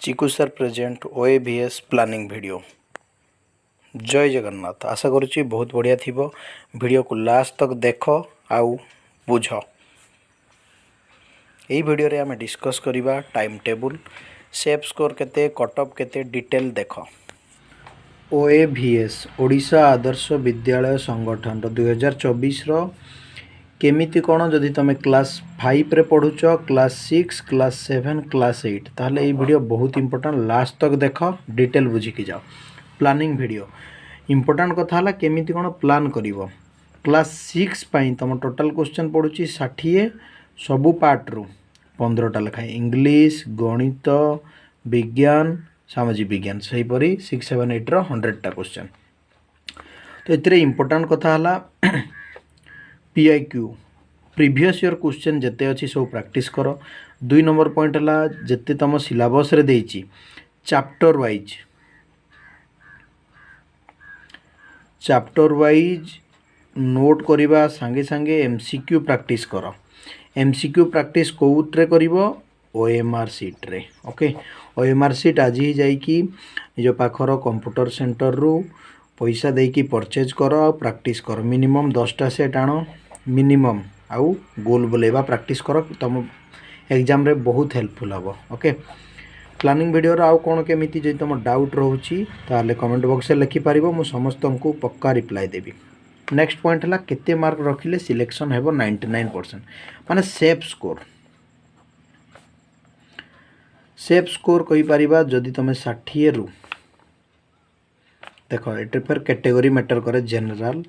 Chikoo sir present ओएभीएस planning video. जय जगन्नाथ। आशा करुच्ची बहुत बढ़िया थी। वीडियो को लास्ट तक देख आउ बुझ। यही वीडियो रे आमे डिस्कस करिबा टाइम टेबल, सेफ स्कोर केते, कटअप केते डिटेल देख। ओएभीएस ओडिशा आदर्श विद्यालय संगठन 2024 रो केमिति कोण जदि तुम क्लास 5 रे पढ़ुच, क्लास 6, क्लास 7, क्लास 8 ताहले ये वीडियो बहुत इंपोर्टेंट। लास्ट तक देख, डिटेल बुझिकी जाओ। प्लानिंग वीडियो इंपोर्टेंट कथा है केमिति कोण प्लान करिवो। क्लास 6 पाई तुम टोटल क्वेश्चन पड़ुची 60, सबू पार्ट रु 15टा लेखाएं, इंग्लिश, गणित, विज्ञान, सामाजिक विज्ञान, सेहीपरी 6, 7, 8 रो 100टा क्वेश्चन। तो इतरे इंपोर्टेंट कथा है पीआईक्यू प्रीवियस ईयर क्वेश्चन जिते अच्छी सब प्रैक्टिस कर। 2 नंबर पॉइंट है जिते तुम सिलेबस रे देइची चैप्टर वाइज नोट करवा सांगे सांगे एमसीक्यू प्रैक्टिस कर। एमसीक्यू प्रैक्टिस कोउट्रे करिवो ओएमआर सीट रे। ओके, ओएमआर सीट आज ही जाइकी निज पाखर कंप्यूटर सेंटर रु पैसा देकी परचेज कर आ प्रैक्टिस कर। मिनिमम 10टा सेट आण मिनिमम आउ गोल बुलेबा प्रैक्टिस कर, तुम एग्जाम रे बहुत हेल्पफुल हम। ओके, प्लानिंग वीडियो आउ कौन केमिति जे तुम डाउट रोची ताले कमेंट बॉक्स में लिखि पारिबो, मु समस्त को पक्का रिप्लाई देबी। नेक्स्ट पॉइंट है केते मार्क रखिले सिलेक्शन हेबो 99%, माने सेफ स्कोर। सेफ स्कोर कहि परिबा जदि तुम 60 रु देखो एटे फिर कैटेगरी मैटर करे, जनरल,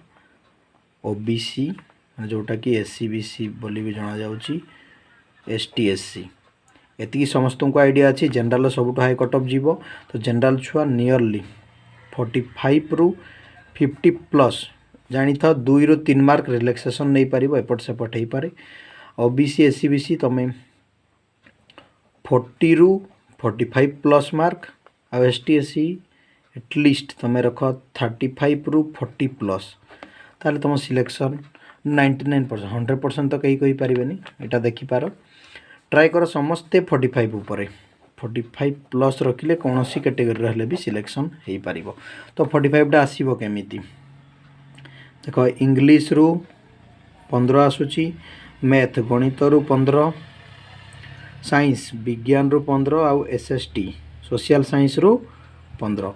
ओबीसी जोटा कि एससी बीसी बोली भी जाना जाउची, एसटी एससी, एति समस्त को आइडिया अच्छी। जनरल सबुठ हाई कट ऑफ जीवो, तो जनरल छुआ नियरली 45 रु 50 प्लस जानी था 2 रु 3 मार्क रिलैक्सेशन नहीं पारिबो, एपट सेपट हो पारे। ओबीसी एससी बीसी तुम 40 रु 45 प्लस मार्क, आ एसटी एससी एटलिस्ट तुम रख 35 रु 40 प्लस, ताले तुम सिलेक्शन 99%, 100% तो कहीं पारे। यहाँ देखिपार ट्राए कर समस्ते 45 उपरे, 45 प्लस रखिले कौन सी कैटेगरी रहे भी सिलेक्शन हो पार। तो 45टा आसो केमिति देख, इंग्लिश रु 15 आसूची, मैथ गणित रु 15, साइंस विज्ञान रु 15, आउ एसएसटी सोशल साइंस रु 15,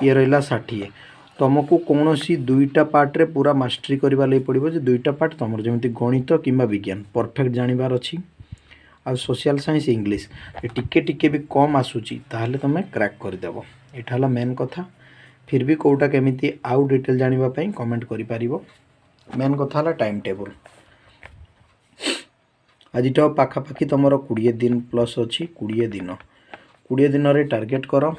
ये रहा 60। तुमको कौन सी 2टा पार्ट रे पूरा मास्टरी करवा लगे पड़ो, जो 2टा पार्ट तुम जमी गणित कि विज्ञान परफेक्ट जानवर अच्छी, आ सोशल साइंस इंग्लिश टिके टिके भी कम आसूची ताहले तुम क्रैक करदेव। यहाँ मेन कथा। फिर भी कौटा केमिति आउ डिटेल जानापी कमेंट कर। मेन कथा है टाइम टेबल। आज पाखापाखि तुम 20 दिन प्लस अच्छी, 20 दिन रे टार्गेट कर।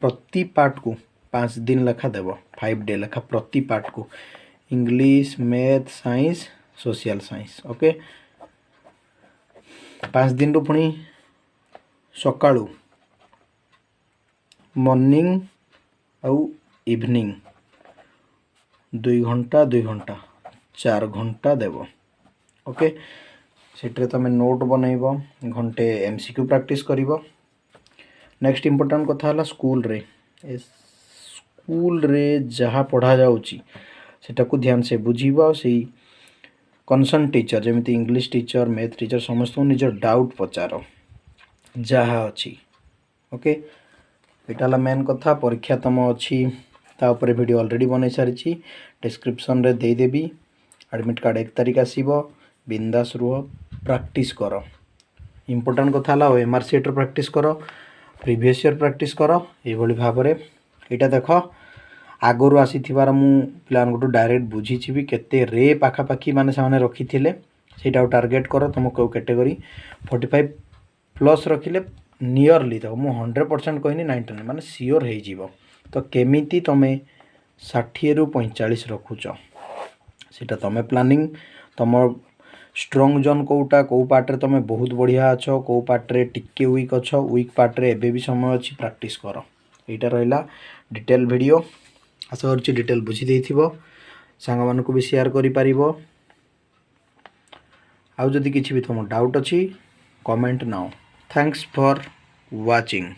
प्रति पार्ट को 5 दिन लेखा देव, 5 डे लेखा प्रति पार्ट को, English, math, science, social science. Okay, 5 दिन रू पुणी सकाळू मॉर्निंग आउ इवनिंग 2 घंटा 2 घंटा 4 घंटा देव। ओके, सेट्रे तुम नोट बनइब, घंटे एमसीक्यू प्रैक्टिस करिवो। नेक्स्ट इंपोर्टेंट कथा है स्कूल रे जहाँ पढ़ा जाउची सेटा को ध्यान से बुझीबा, से कंसर्न टीचर जमी इंग्लिश टीचर, मैथ टीचर समस्त निज डाउट पचार जहाँ अच्छी। ओके, यहाँ मेन कथा। परीक्षा तुम अच्छी तापर वीडियो ऑलरेडी बन सारी, डिस्क्रिप्शन रे दे देबी। एडमिट कार्ड 1 तारिख आसीबो, बिंदास रुह, प्रैक्टिस कर। इंपोर्टेंट कथा है ओएमआर सीट प्रैक्टिस कर, प्रीवियस ईयर प्रैक्टिस कर। ये भाव में यहाँ देख आगु आसी मु पिलांगु डायरेक्ट बुझी भी केते रे पाखापाखि माने से रखी थे, टार्गेट कर। तुम कौ कैटेगरी 45 प्लस रखिले नियरली तो मु 100% कहनी 99 माने सियोर हो। तो केमिति तुम 60 रु 45 रखुच सीटा तुम प्लानिंग। तुम स्ट्रंग जोन कौटा, कौ पार्ट रे तुम बहुत बढ़िया अच्छ, कौ पार्ट रे टिके वीक अच्छ, वीक पार्ट रे एबे भी समय अच्छी, प्रैक्टिस कर। यहाँ रहा डिटेल वीडियो। आशा करुच्ची डिटेल बुझी देइथिबो, सांग मानकु भी शेयर करि परिबो। आउ जदि किछि भी तुम डाउट अच्छी comment now. Thanks for watching.